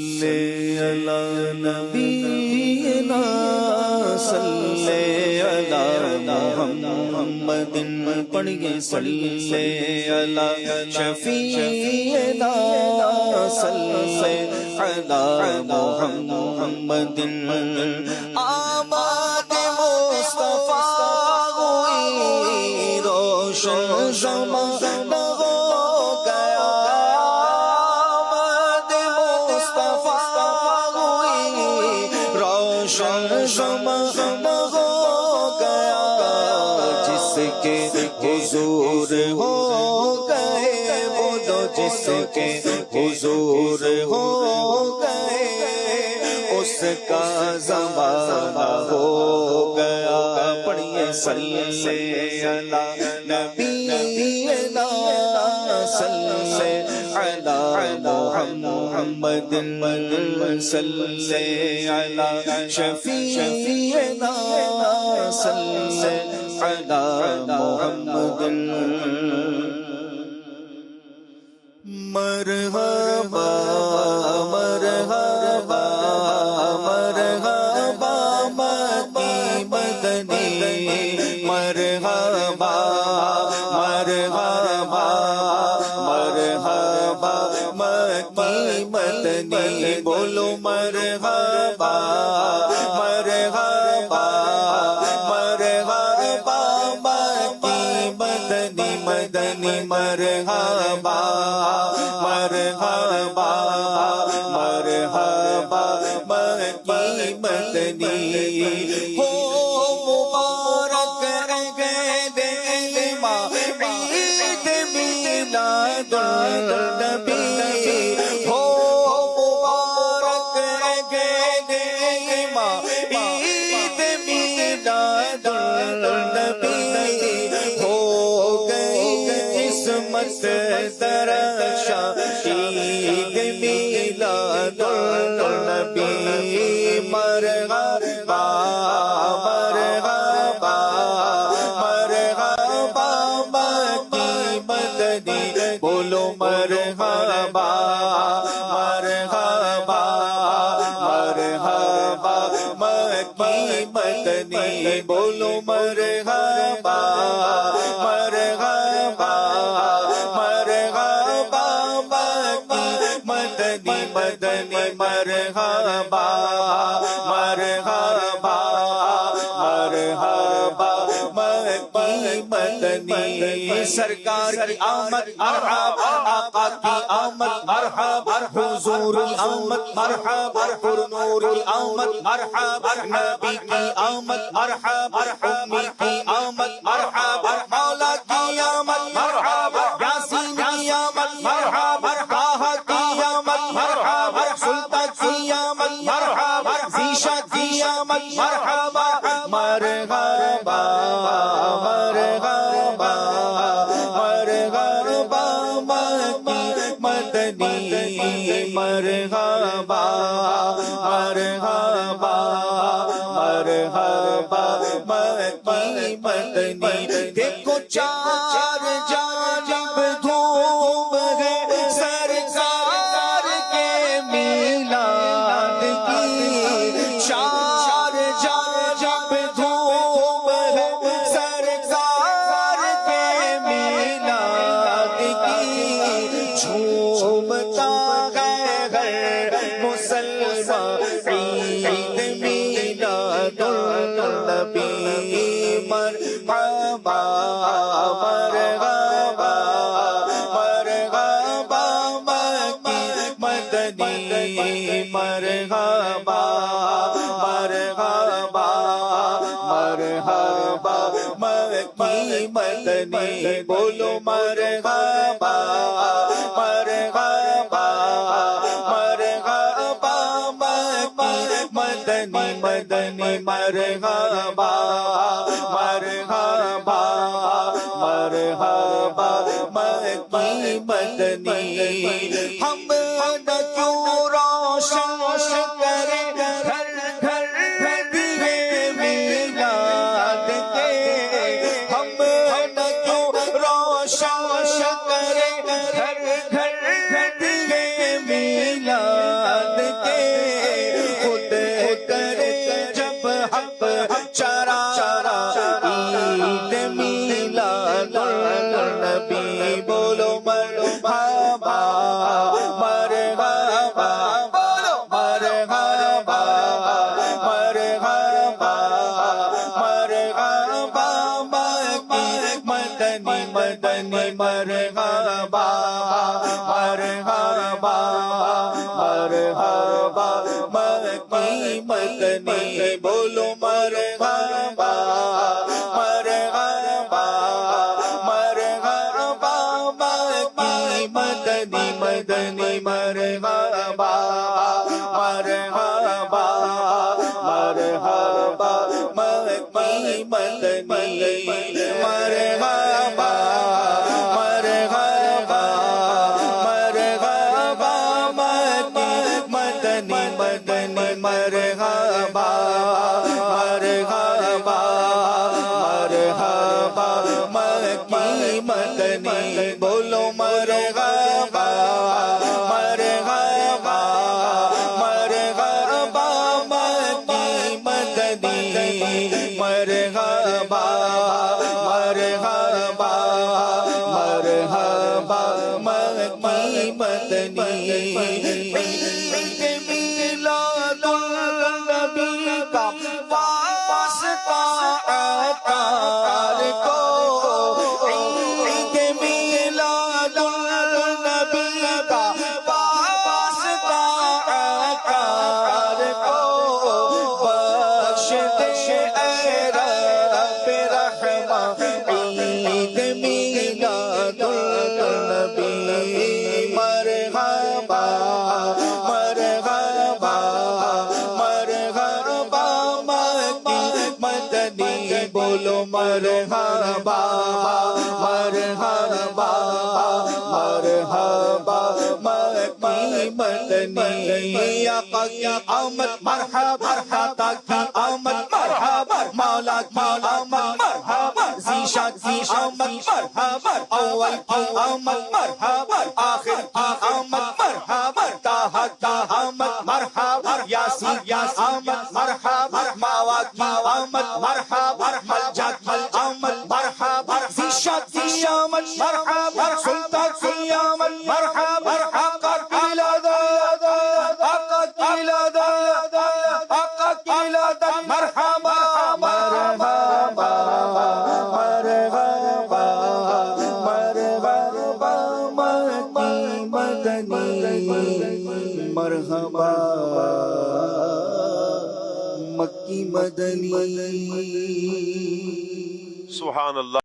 صلی علی نبینا صلی علی محمد پڑھیے صلی علی شفیعنا صلی علی محمد آمد مصطفیٰ ہوئی روشن زمانہ ہو گیا آمد مصطفیٰ ہوئی روشن زمانہ ہو گیا جس کے حضور ہو گئے بولو جس کے حضور ہو گئے اس کا زمانہ ہو گیا پڑھیے صلی علی نبینا صلی علی محمد صلی علی شفیعنا صلی علی محمد مرحبا مرحبا مرحبا مکی مدنی مرحبا مرحبا مرحبا مکی مدنی بولو مرحبا مرحبا مرحبا مکی مدنی مدنی مرحبا مرحبا مرحبا مکی مدنی ہو مبارک عید علما عید میلاد النبی ہو مبارک عید علما عید میلاد النبی ہو گئی قسمت درخشاں عید میلاد النبی مرحبا مرحبا مرحبا مکی مدنی بولو مرحبا مرحبا مرحبا مکی مدنی بولو مرحبا مرحبا مرحبا مکی مدنی مدنی مرحبا مرحبا مرحبا مکی مدنی سرکار کی آمد مرحبا آقا کی آمد مرحبا حضور کی آمد مرحبا پر نور کی آمد مرحبا نبی کی آمد مرحبا امی کی آمد مرحبا مولا کی آمد مرحبا یاسین کی آمد مرحبا طه کی آمد مرحبا سلطان کی آمد مرحبا زیشا کی آمد مرحبا مرحبا مرحبا مرحبا مکی مدنی مرحبا مرحبا مرحبا مکی مدنی دیکھو چار جانب دھوم ہے سرکار کے میلاد کی چار جانب دھوم ہے سرکار کے میلاد کی جھومتا ہے ہر مسلمان عید میلاد النبی مرحبا مرحبا مرحبا مکی مدنی مرحبا مرحبا مرحبا مکی مدنی بولو مرحبا مرحبا مرحبا مکی مدنی مدنی مرحبا مرحبا مرحبا مکی مدنی ہم نہ کیوں روشن کریں گھر گھر دیے میلاد کے ہم نہ کیوں روشن کریں گھر گھر دیے میلاد مرحبا مکی مدنی بولو مرحبا مرحبا مرحبا مکی مدنی مدنی مرحبا مرحبا مرحبا مکی مدنی مرحبا مرحبا مرحبا مکی مدنی مدنی مرحبا مرحبا مرحبا مکی مدنی بولو مرحبا مرحبا مرحبا مکی مدنی مرحبا مرحبا مرحبا مکی مدنی عید میلاد النبی کا واسطہ عطار کو عید میلاد النبی کا واسطہ عطار کو بخش دے اے رب رحمہ عید میلاد النبی مرحبا مرحبا مرحبا مکی مدنی بولو مرحبا مرحبا مرحبا مکی مدنی آقا کی آمد مرحبا آقا کی آمد مرحبا مولا کی آمد مرحبا ذیشا کی آمد مرحبا اول کی آمد مرحبا آخر کی آمد مرحبا طه کی آمد مرحبا یاسین کی آمد مرحبا ماوا کی آمد مرحبا ملجا کی آمد مرحبا ذیشا کی آمد مرحبا سلطان کی آمد مرحبا آقا کی لادت آقا کی لادت آقا کی لادت مرحبا مرحبا مرحبا مرحبا مکی مدنی مرحبا مکی مدنی سبحان اللہ.